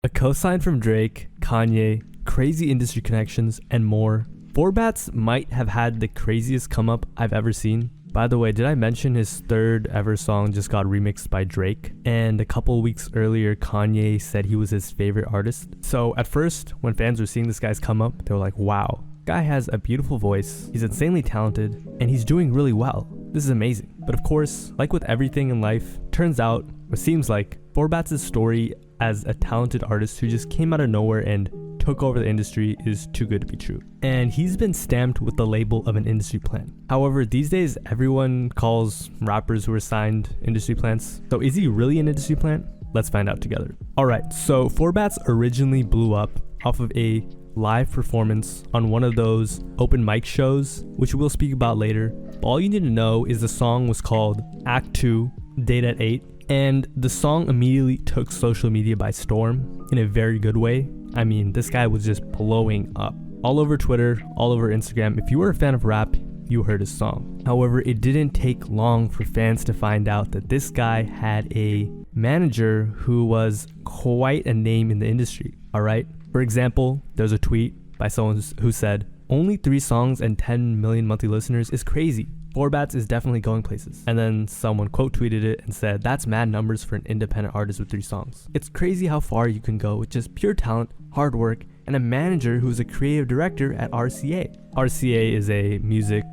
A cosign from Drake, Kanye, crazy industry connections, and more. Fourbats might have had the craziest come up I've ever seen. By the way, did I mention his third ever song just got remixed by Drake? And a couple weeks earlier, Kanye said he was his favorite artist. So at first, when fans were seeing this guy's come up, they were like, wow, guy has a beautiful voice, he's insanely talented, and he's doing really well. This is amazing. But of course, like with everything in life, turns out, or seems like, Fourbats' story as a talented artist who just came out of nowhere and took over the industry is too good to be true. And he's been stamped with the label of an industry plant. However, these days everyone calls rappers who are signed industry plants. So is he really an industry plant? Let's find out together. Alright, so Fourbats originally blew up off of a live performance on one of those open mic shows, which we'll speak about later. But all you need to know is the song was called Act 2, Date at 8. And the song immediately took social media by storm in a very good way. I mean, this guy was just blowing up. All over Twitter, all over Instagram. If you were a fan of rap, you heard his song. However, it didn't take long for fans to find out that this guy had a manager who was quite a name in the industry, alright? For example, there's a tweet by someone who said, only 3 songs and 10 million monthly listeners is crazy. Fourbats is definitely going places. And then someone quote tweeted it and said, that's mad numbers for an independent artist with 3 songs. It's crazy how far you can go with just pure talent, hard work, and a manager who's a creative director at RCA. RCA is a music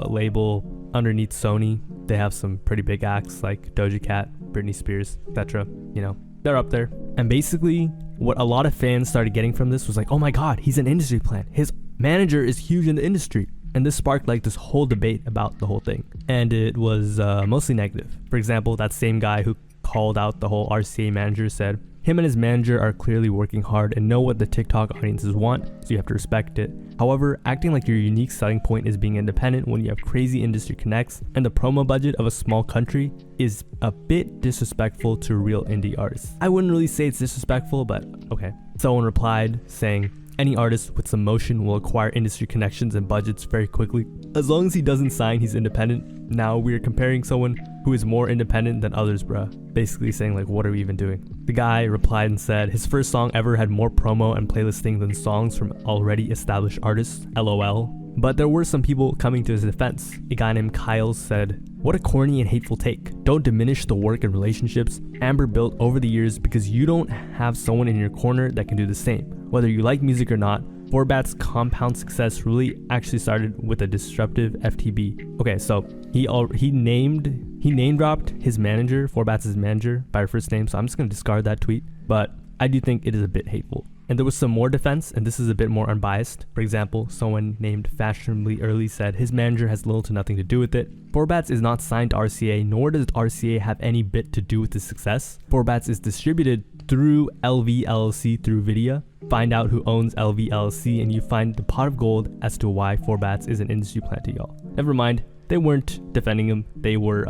label underneath Sony. They have some pretty big acts like Doja Cat, Britney Spears, etc. You know, they're up there. And basically, what a lot of fans started getting from this was like, oh my god, he's an industry plant. His manager is huge in the industry. And this sparked like this whole debate about the whole thing. And it was mostly negative. For example, that same guy who called out the whole RCA manager said, him and his manager are clearly working hard and know what the TikTok audiences want, so you have to respect it. However, acting like your unique selling point is being independent when you have crazy industry connects and the promo budget of a small country is a bit disrespectful to real indie artists. I wouldn't really say it's disrespectful, but okay. Someone replied saying, any artist with some motion will acquire industry connections and budgets very quickly. As long as he doesn't sign, he's independent. Now we're comparing someone who is more independent than others, bruh. Basically saying like, what are we even doing? The guy replied and said his first song ever had more promo and playlisting than songs from already established artists, LOL. But there were some people coming to his defense. A guy named Kyle said, what a corny and hateful take. Don't diminish the work and relationships Amber built over the years because you don't have someone in your corner that can do the same. Whether you like music or not, Fourbats' compound success really actually started with a disruptive FTB. Okay, so he name dropped his manager, Fourbats' manager, by her first name, so I'm just gonna discard that tweet. But I do think it is a bit hateful. And there was some more defense, and this is a bit more unbiased. For example, someone named Fashionably Early said his manager has little to nothing to do with it. Fourbats is not signed to RCA, nor does RCA have any bit to do with his success. Fourbats is distributed through LV LLC through Vidya. Find out who owns LV LLC and you find the pot of gold as to why Fourbats is an industry plant to y'all. Never mind, they weren't defending him, they were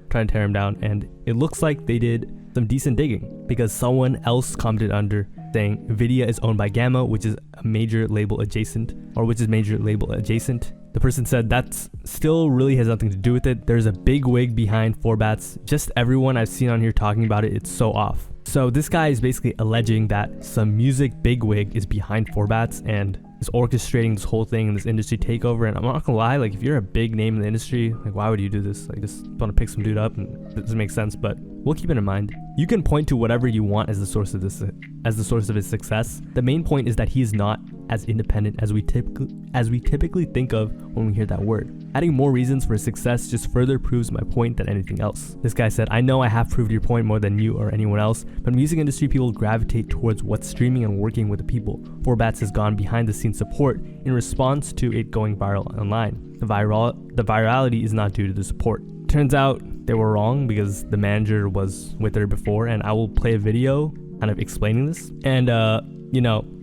trying to tear him down, and it looks like they did some decent digging because someone else commented under saying Vidya is owned by Gamma, which is a major label adjacent. The person said that still really has nothing to do with it. There's a big wig behind Fourbats. Just everyone I've seen on here talking about it, it's so off. So this guy is basically alleging that some music bigwig is behind Fourbats and is orchestrating this whole thing in this industry takeover. And I'm not gonna lie, like if you're a big name in the industry, like why would you do this? Like just want to pick some dude up, and it doesn't make sense. But we'll keep it in mind. You can point to whatever you want as the source of his success. The main point is that he is not as independent as we typically think of when we hear that word. Adding more reasons for his success just further proves my point than anything else. This guy said, I know I have proved your point more than you or anyone else, but music industry people gravitate towards what's streaming and working with the people. Fourbats has gone behind the scenes support in response to it going viral online. The virality is not due to the support. Turns out they were wrong because the manager was with her before, and I will play a video kind of explaining this. And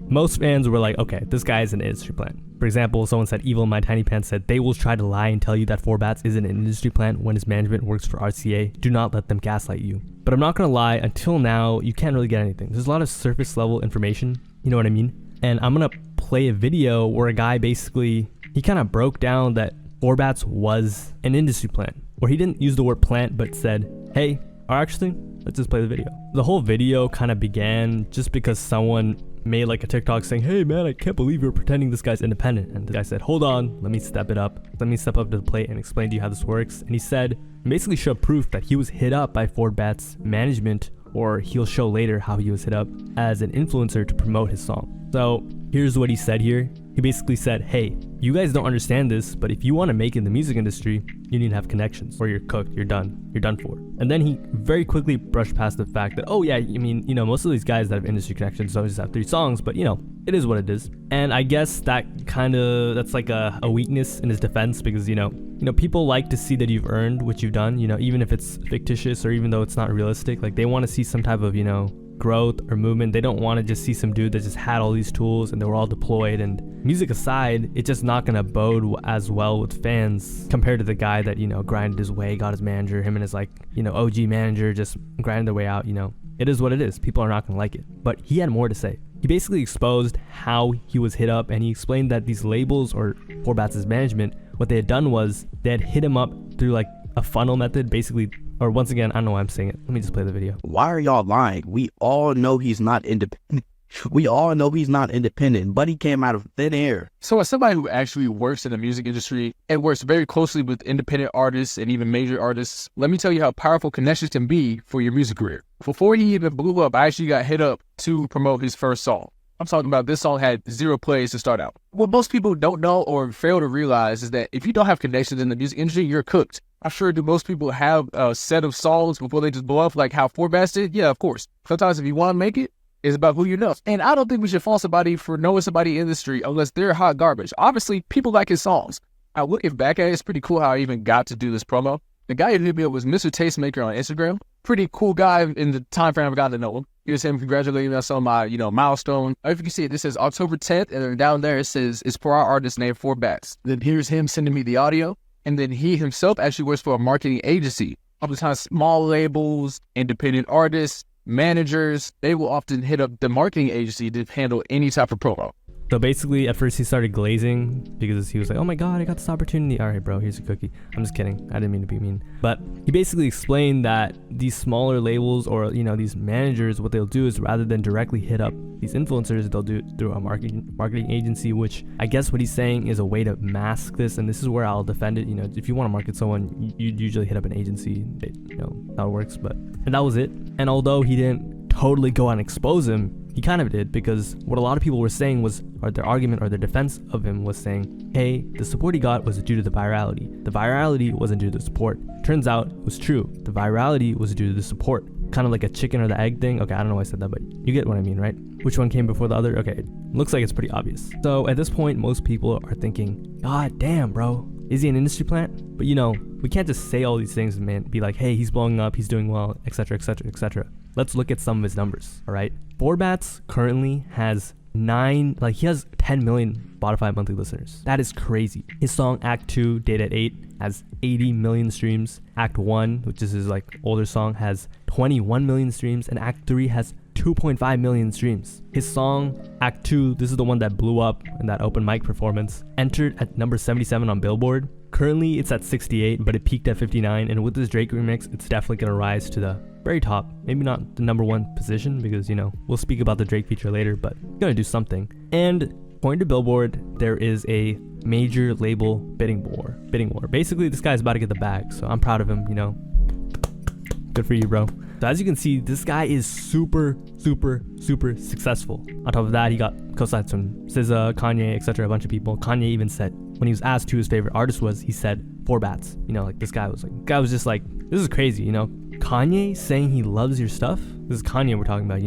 most fans were like, okay, this guy is an industry plant. For example, someone said, Evil in My Tiny Pants said, they will try to lie and tell you that Fourbats isn't an industry plant when his management works for RCA. Do not let them gaslight you. But I'm not gonna lie, until now, you can't really get anything. There's a lot of surface level information, you know what I mean? And I'm gonna play a video where a guy basically, he kind of broke down that Fourbats was an industry plant. Or he didn't use the word plant, but said, hey, Or actually, let's just play the video. The whole video kind of began just because someone made like a TikTok saying, hey man, I can't believe you're pretending this guy's independent. And the guy said, hold on, let me step it up. Let me step up to the plate and explain to you how this works. And he said, basically showed proof that he was hit up by Fourbats management, or he'll show later how he was hit up as an influencer to promote his song. So here's what he said here. He basically said, hey, you guys don't understand this, but if you want to make it in the music industry, you need to have connections or you're cooked, you're done for. And then he very quickly brushed past the fact that, oh yeah, I mean, you know, most of these guys that have industry connections don't just have 3 songs, but you know, it is what it is. And I guess that's like a weakness in his defense, because, you know, people like to see that you've earned what you've done, you know, even if it's fictitious or even though it's not realistic. Like, they want to see some type of, you know, growth or movement. They don't want to just see some dude that just had all these tools and they were all deployed. And music aside, it's just not gonna bode as well with fans compared to the guy that, you know, grinded his way, got his manager, him and his, like, you know, OG manager just grinded their way out. You know, it is what it is. People are not gonna like it. But he had more to say. He basically exposed how he was hit up, and he explained that these labels or Fourbats' management, what they had done was they had hit him up through like a funnel method, basically. Or once again, I don't know why I'm saying it. Let me just play the video. Why are y'all lying? We all know he's not independent. We all know he's not independent, but he came out of thin air. So as somebody who actually works in the music industry and works very closely with independent artists and even major artists, let me tell you how powerful connections can be for your music career. Before he even blew up, I actually got hit up to promote his first song. I'm talking about this song had 0 plays to start out. What most people don't know or fail to realize is that if you don't have connections in the music industry, you're cooked. I'm sure do most people have a set of songs before they just blow up like how Fourbats did? Yeah, of course. Sometimes if you want to make it, it's about who you know. And I don't think we should fault somebody for knowing somebody in the industry unless they're hot garbage. Obviously, people like his songs. Now, looking back at it, it's pretty cool how I even got to do this promo. The guy who hit me up was Mr. Tastemaker on Instagram. Pretty cool guy in the time frame I've gotten to know him. Here's him congratulating us on my, milestone. If you can see it, this says October 10th, and then down there it says, it's for our artist named Fourbats. Then here's him sending me the audio. And then he himself actually works for a marketing agency. Oftentimes, small labels, independent artists, managers, they will often hit up the marketing agency to handle any type of promo. So basically, at first he started glazing because he was like, oh my God, I got this opportunity. All right, bro, here's a cookie. I'm just kidding. I didn't mean to be mean. But he basically explained that these smaller labels or, these managers, what they'll do is rather than directly hit up these influencers, they'll do it through a marketing agency, which I guess what he's saying is a way to mask this. And this is where I'll defend it. If you want to market someone, you'd usually hit up an agency. How it works. And that was it. And although he didn't totally go and expose him, he kind of did, because what a lot of people were saying was, or their argument or their defense of him was saying, hey, the support he got was due to the virality. The virality wasn't due to the support. Turns out it was true. The virality was due to the support. Kind of like a chicken or the egg thing. Okay, I don't know why I said that, but you get what I mean, right? Which one came before the other? Okay, looks like it's pretty obvious. So at this point, most people are thinking, God damn, bro, is he an industry plant? But we can't just say all these things and be like, hey, he's blowing up, he's doing well, etc., etc., etc. Let's look at some of his numbers, all right? Fourbats currently has he has 10 million Spotify monthly listeners. That is crazy. His song Act 2, Date at 8, has 80 million streams. Act 1, which is his older song, has 21 million streams, and Act 3 has 2.5 million streams. His song Act 2, this is the one that blew up in that open mic performance, entered at number 77 on Billboard. Currently it's at 68, but it peaked at 59, and with this Drake remix, it's definitely gonna rise to the very top. Maybe not the number 1 position, because we'll speak about the Drake feature later, but gonna do something. And according to Billboard, there is a major label bidding war. Basically, this guy's about to get the bag, so I'm proud of him. Good for you, bro. So as you can see, this guy is super successful. On top of that, he got co-signed from SZA, Kanye, etc., a bunch of people. Kanye even said, when he was asked who his favorite artist was, he said Fourbats. This guy was just like, this is crazy, Kanye saying he loves your stuff? This is Kanye we're talking about,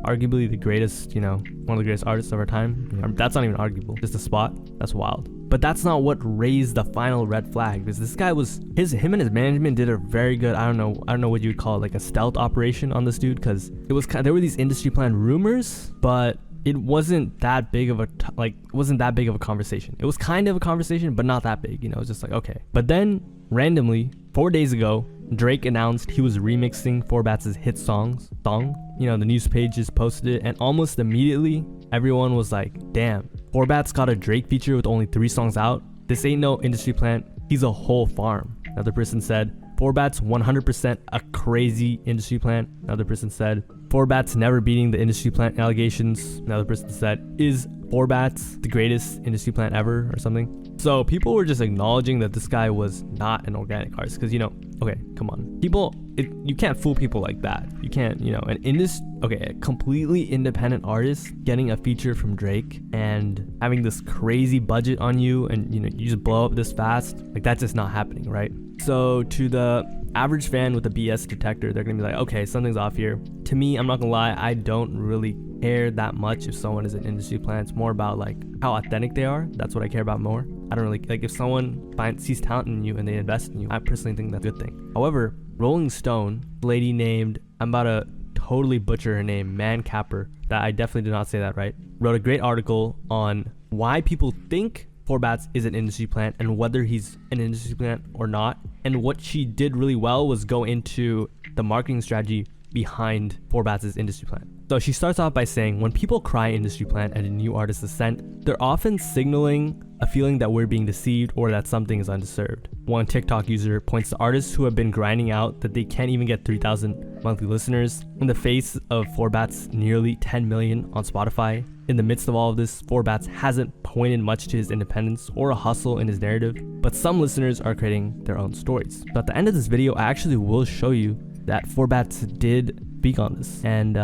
arguably the greatest, one of the greatest artists of our time. That's not even arguable. Just a spot. That's wild. But that's not what raised the final red flag, because this guy him and his management did a very good, I don't know what you would call it, like a stealth operation on this dude, because there were these industry plan rumors, but it wasn't that big of a conversation. It was kind of a conversation, but not that big, it was just like, okay. But then randomly 4 days ago, Drake announced he was remixing Fourbats' hit song. The news pages posted it, and almost immediately everyone was like, damn, Fourbats got a Drake feature with only 3 songs out. This ain't no industry plant, he's a whole farm. Another person said, Fourbats 100% a crazy industry plant. Another person said, Fourbats never beating the industry plant allegations. Another person said, is Fourbats the greatest industry plant ever or something? So people were just acknowledging that this guy was not an organic artist because, okay, come on. You can't fool people like that. You can't, a completely independent artist getting a feature from Drake and having this crazy budget on you and, you just blow up this fast. Like, that's just not happening, right? So to the average fan with a BS detector, they're gonna be like, okay, something's off here. To me, I'm not gonna lie, I don't really care that much if someone is an industry plant. It's more about like how authentic they are. That's what I care about more. I don't really like if someone sees talent in you and they invest in you. I personally think that's a good thing. However, Rolling Stone, a lady named, I'm about to totally butcher her name, Man Capper, that I definitely did not say that right, wrote a great article on why people think Fourbats is an industry plant and whether he's an industry plant or not. And what she did really well was go into the marketing strategy behind Fourbats' industry plant. So she starts off by saying, when people cry industry plant at a new artist's ascent, they're often signaling a feeling that we're being deceived or that something is undeserved. One TikTok user points to artists who have been grinding out that they can't even get 3,000 monthly listeners in the face of Fourbats' nearly 10 million on Spotify. In the midst of all of this, Fourbats hasn't pointed much to his independence or a hustle in his narrative, but some listeners are creating their own stories. So at the end of this video, I actually will show you that Fourbats did speak on this, and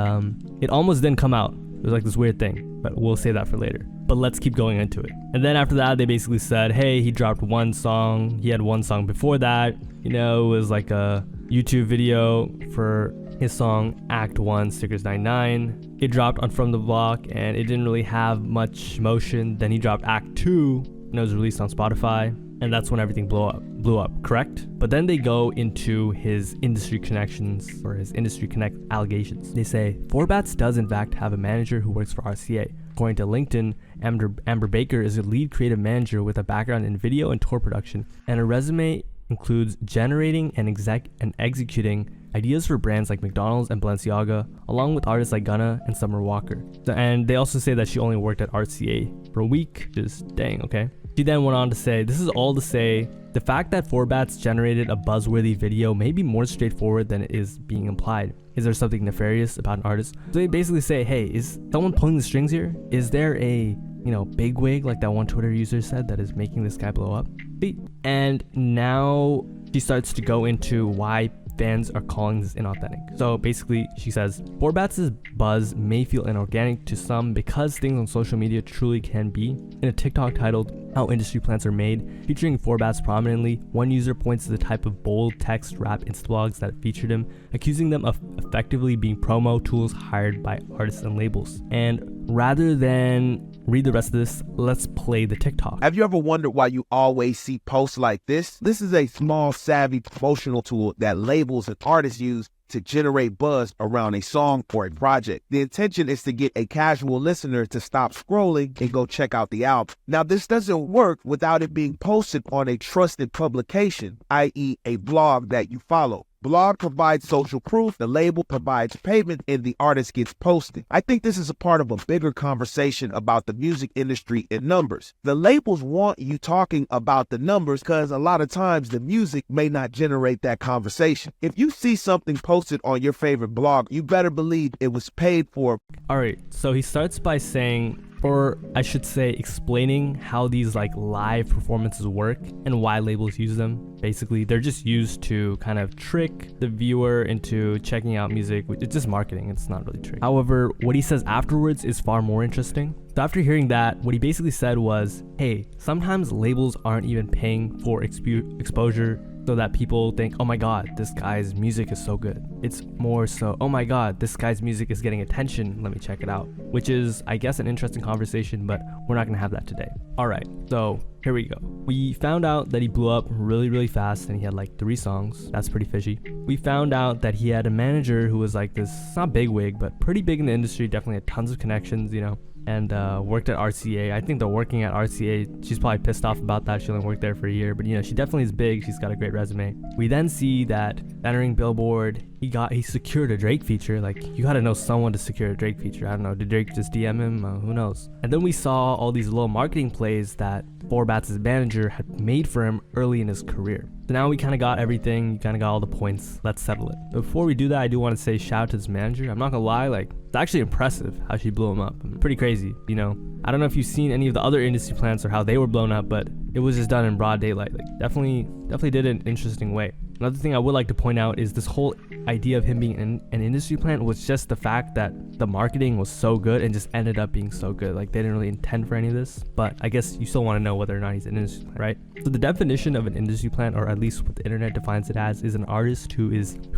it almost didn't come out. It was like this weird thing, but we'll say that for later. But let's keep going into it. And then after that, they basically said, hey, he dropped one song. He had one song before that. It was like a YouTube video for his song Act 1 Stickers 99. It dropped on From the Block and it didn't really have much motion. Then he dropped Act 2 and it was released on Spotify. And that's when everything blew up, correct? But then they go into his industry connections or his industry connect allegations. They say, Fourbats does in fact have a manager who works for RCA. According to LinkedIn, Amber Baker is a lead creative manager with a background in video and tour production, and her resume includes generating and executing ideas for brands like McDonald's and Balenciaga, along with artists like Gunna and Summer Walker. And they also say that she only worked at RCA for a week. Just dang, okay? She then went on to say, this is all to say, the fact that Fourbats generated a buzzworthy video may be more straightforward than it is being implied. Is there something nefarious about an artist? So they basically say, hey, is someone pulling the strings here? Is there a, big wig like that one Twitter user said that is making this guy blow up? And now she starts to go into why fans are calling this inauthentic. So basically, she says, Fourbats' buzz may feel inorganic to some because things on social media truly can be. In a TikTok titled, How Industry Plants Are Made, featuring Fourbats prominently, one user points to the type of bold text rap Instablogs that featured him, accusing them of effectively being promo tools hired by artists and labels. And rather than read the rest of this, let's play the TikTok. Have you ever wondered why you always see posts like this? This is a small, savvy promotional tool that labels and artists use to generate buzz around a song or a project. The intention is to get a casual listener to stop scrolling and go check out the album. Now, this doesn't work without it being posted on a trusted publication, i.e. a blog that you follow. Blog provides social proof, the label provides payment, and the artist gets posted. I think this is a part of a bigger conversation about the music industry and numbers. The labels want you talking about the numbers because a lot of times the music may not generate that conversation. If you see something posted on your favorite blog, you better believe it was paid for. All right, so he starts by saying, or I should say explaining how these like live performances work and why labels use them. Basically, they're just used to kind of trick the viewer into checking out music. It's just marketing, it's not really trick. However, what he says afterwards is far more interesting. So after hearing that, what he basically said was, hey, sometimes labels aren't even paying for exposure so that people think, oh my god, this guy's music is so good. It's more so, oh my god, this guy's music is getting attention, let me check it out. Which is, I guess, an interesting conversation, but we're not gonna have that today. Alright, so here we go. We found out that he blew up really, really fast and he had like 3 songs. That's pretty fishy. We found out that he had a manager who was like this, not big wig, but pretty big in the industry, definitely had tons of connections, and worked at RCA. I think they're working at RCA. She's probably pissed off about that. She only worked there for a year, but she definitely is big. She's got a great resume. We then see that entering Billboard, he secured a Drake feature. Like, you gotta know someone to secure a Drake feature. I don't know, did Drake just DM him? Who knows? And then we saw all these little marketing plays that Fourbats' manager had made for him early in his career. So now we kind of got everything, you kind of got all the points. Let's settle it. But before we do that, I do want to say shout out to this manager. I'm not gonna lie, like, it's actually impressive how she blew him up. Pretty crazy, you know. I don't know if you've seen any of the other industry plants or how they were blown up, but it was just done in broad daylight. Like, definitely did it in an interesting way. Another thing I would like to point out is this whole idea of him being an industry plant was just the fact that the marketing was so good and just ended up being so good. Like, they didn't really intend for any of this, but I guess you still want to know whether or not he's an industry plant, right? So the definition of an industry plant, or at least what the internet defines it as, is an artist who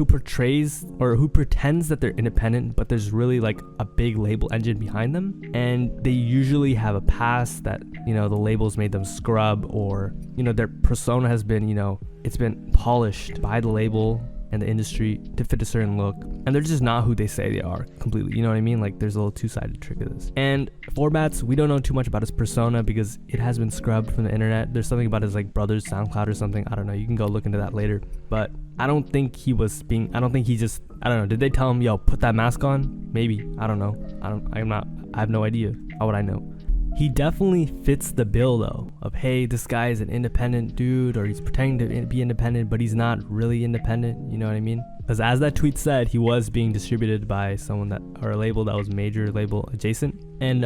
portrays or who pretends that they're independent, but there's really like a big label engine behind them, and they usually have a past that, you know, the labels made them scrub, or, you know, their persona has been, you know, it's been polished by the label and the industry to fit a certain look, and they're just not who they say they are completely, you know what I mean? Like, there's a little two-sided trick of this. And Fourbats, we don't know too much about his persona because it has been scrubbed from the internet. There's something about his like brother's SoundCloud or something, I don't know, you can go look into that later, but I don't think he just, I don't know, did they tell him, yo, put that mask on? Maybe, I don't know, I have no idea. How would I know? He definitely fits the bill though, of, hey, this guy is an independent dude, or he's pretending to be independent, but he's not really independent, you know what I mean? Because as that tweet said, he was being distributed by someone or a label that was major label adjacent. And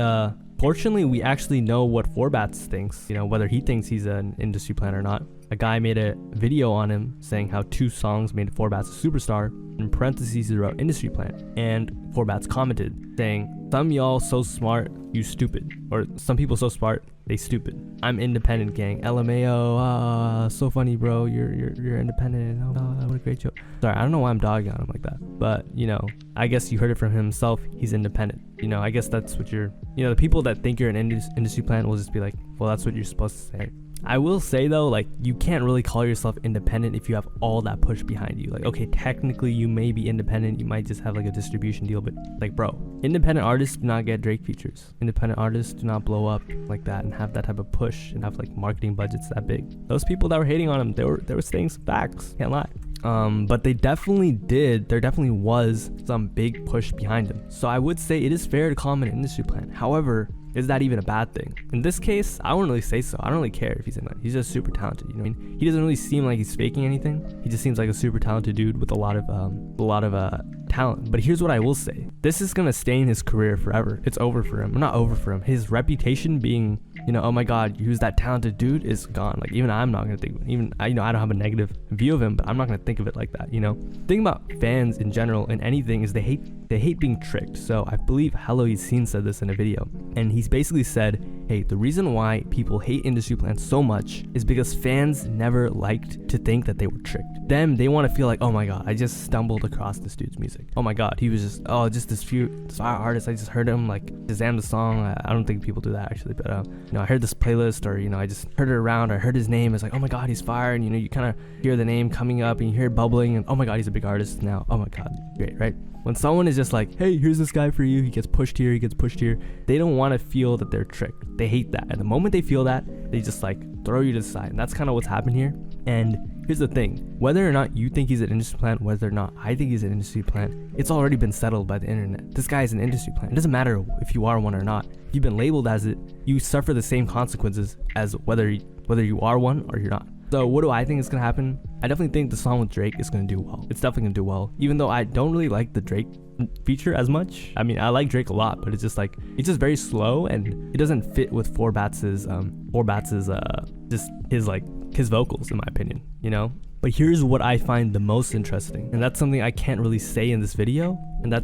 fortunately, we actually know what Fourbats thinks, you know, whether he thinks he's an industry plant or not. A guy made a video on him saying how 2 songs made Fourbats a superstar. In parentheses, he wrote industry plant. And Fourbats commented saying, some y'all so smart, you stupid. Or some people so smart, they stupid. I'm independent, gang. LMAO, so funny, bro. You're independent. Oh, what a great joke. Sorry, I don't know why I'm dogging on him like that. But, you know, I guess you heard it from himself. He's independent. You know, I guess that's what the people that think you're an industry plant will just be like, well, that's what you're supposed to say. I will say though, like, you can't really call yourself independent if you have all that push behind you. Like, okay, technically you may be independent, you might just have like a distribution deal, but like, bro, independent artists do not get Drake features. Independent artists do not blow up like that and have that type of push and have like marketing budgets that big. Those people that were hating on him, they were saying some facts, can't lie. But there definitely was some big push behind him. So I would say it is fair to call him an industry plant. However, is that even a bad thing? In this case, I wouldn't really say so. I don't really care if he's in that. He's just super talented, you know what I mean? He doesn't really seem like he's faking anything. He just seems like a super talented dude with a lot of talent. But here's what I will say. This is gonna stain his career forever. It's over for him. Not over for him. His reputation being, you know, oh my god, who's that talented dude, is gone. Like, even I'm not gonna think, I don't have a negative view of him, but I'm not gonna think of it like that, you know? The thing about fans in general in anything is they hate being tricked. So I believe Hello He's Seen said this in a video, and he's basically said, hey, the reason why people hate industry plants so much is because fans never liked to think that they were tricked. They want to feel like, oh my god, I just stumbled across this dude's music. Oh my god, he was just this artist, I just heard him, like, Shazam the song. I don't think people do that actually, but you know, I heard this playlist, or, you know, I just heard it around, or I heard his name, it's like, oh my god, he's fire, and, you know, you kind of hear the name coming up and you hear it bubbling, and oh my god, he's a big artist now, oh my god, great, right? When someone is just like, hey, here's this guy for you, he gets pushed here, they don't want to feel that they're tricked. They hate that. And the moment they feel that, they just like throw you to the side. And that's kind of what's happened here. And here's the thing, whether or not you think he's an industry plant, whether or not I think he's an industry plant, it's already been settled by the internet. This guy is an industry plant. It doesn't matter if you are one or not. If you've been labeled as it, you suffer the same consequences as whether you are one or you're not. So what do I think is going to happen? I definitely think the song with Drake is going to do well. It's definitely going to do well. Even though I don't really like the Drake feature as much. I mean, I like Drake a lot, but it's just very slow, and it doesn't fit with Fourbats's just his vocals, in my opinion, you know? But here's what I find the most interesting, and that's something I can't really say in this video, and I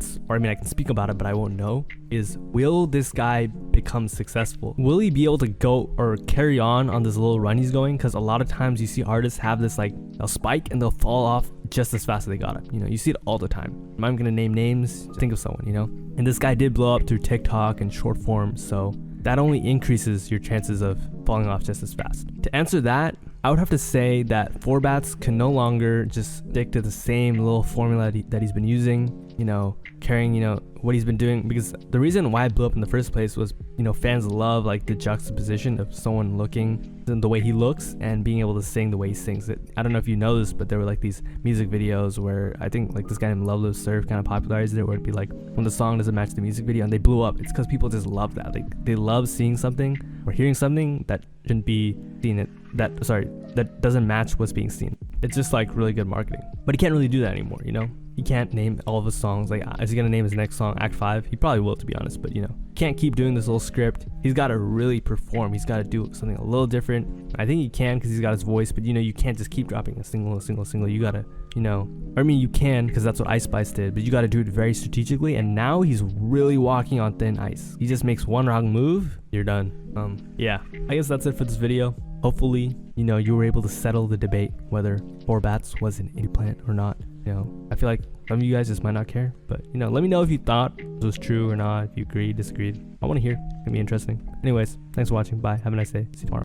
can speak about it, but I won't know, is will this guy become successful? Will he be able to go or carry on this little run he's going? Because a lot of times you see artists have this, like, they'll spike and they'll fall off just as fast as they got up. You know, you see it all the time. I'm not gonna name names, just think of someone, you know? And this guy did blow up through TikTok and short form, so that only increases your chances of falling off just as fast. To answer that, I would have to say that Fourbats can no longer just stick to the same little formula that he's been using. you know, carrying, you know, what he's been doing. Because the reason why I blew up in the first place was, you know, fans love like the juxtaposition of someone looking the way he looks and being able to sing the way he sings it. I don't know if you know this, but there were like these music videos where I think like this guy named Loveless Surf kind of popularized it, where it'd be like when the song doesn't match the music video and they blew up. It's because people just love that. Like they love seeing something or hearing something that shouldn't be seen. That doesn't match what's being seen. It's just like really good marketing. But he can't really do that anymore, you know? He can't name all of his songs. Like, is he gonna name his next song Act 5? He probably will, to be honest, but you know, can't keep doing this little script. He's gotta really perform. He's gotta do something a little different. I think he can because he's got his voice, but you know, you can't just keep dropping a single. You gotta, you know, I mean, you can because that's what Ice Spice did, but you gotta do it very strategically. And now he's really walking on thin ice. He just makes one wrong move, you're done. Yeah, I guess that's it for this video. Hopefully, you know, you were able to settle the debate whether Fourbats was an indie plant or not. You know, I feel like some of you guys just might not care, but you know, let me know if you thought it was true or not, if you agreed, disagreed. I want to hear. It's gonna be interesting. Anyways, thanks for watching. Bye. Have a nice day. See you tomorrow.